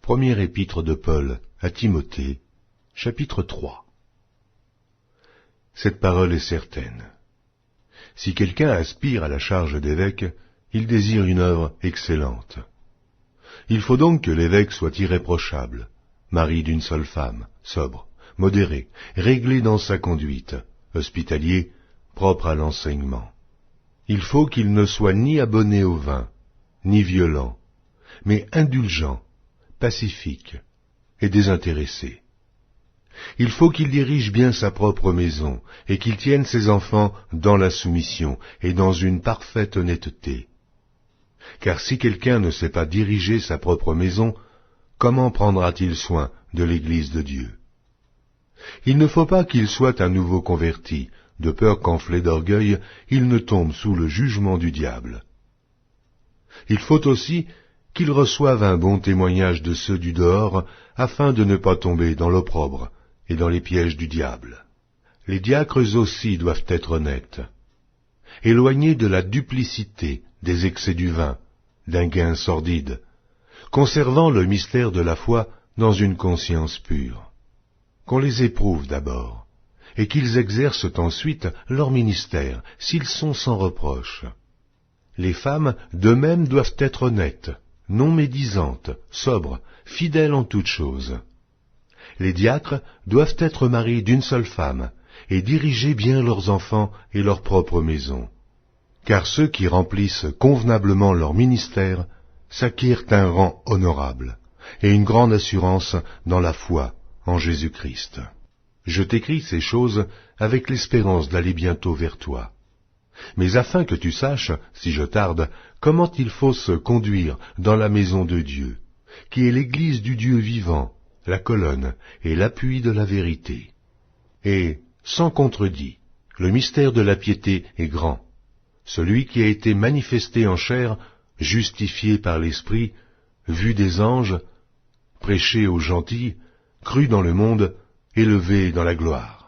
Première épître de Paul à Timothée, chapitre 3. Cette parole est certaine. Si quelqu'un aspire à la charge d'évêque, il désire une œuvre excellente. Il faut donc que l'évêque soit irréprochable, mari d'une seule femme, sobre, modéré, réglé dans sa conduite, hospitalier, propre à l'enseignement. Il faut qu'il ne soit ni abonné au vin, ni violent, mais indulgent, pacifique et désintéressé. Il faut qu'il dirige bien sa propre maison et qu'il tienne ses enfants dans la soumission et dans une parfaite honnêteté. Car si quelqu'un ne sait pas diriger sa propre maison, comment prendra-t-il soin de l'Église de Dieu? Il ne faut pas qu'il soit un nouveau converti, de peur qu'enflé d'orgueil, il ne tombe sous le jugement du diable. Il faut aussi qu'il reçoive un bon témoignage de ceux du dehors, afin de ne pas tomber dans l'opprobre et dans les pièges du diable. Les diacres aussi doivent être honnêtes, éloignés de la duplicité, des excès du vin, d'un gain sordide, conservant le mystère de la foi dans une conscience pure. Qu'on les éprouve d'abord, et qu'ils exercent ensuite leur ministère, s'ils sont sans reproche. Les femmes, de même, doivent être honnêtes, non médisantes, sobres, fidèles en toutes choses. Les diacres doivent être mariés d'une seule femme, et diriger bien leurs enfants et leur propre maison. Car ceux qui remplissent convenablement leur ministère s'acquièrent un rang honorable, et une grande assurance dans la foi en Jésus-Christ. Je t'écris ces choses avec l'espérance d'aller bientôt vers toi. Mais afin que tu saches, si je tarde, comment il faut se conduire dans la maison de Dieu, qui est l'Église du Dieu vivant, la colonne et l'appui de la vérité. Et, sans contredit, le mystère de la piété est grand. Celui qui a été manifesté en chair, justifié par l'Esprit, vu des anges, prêché aux gentils, cru dans le monde, élevé dans la gloire.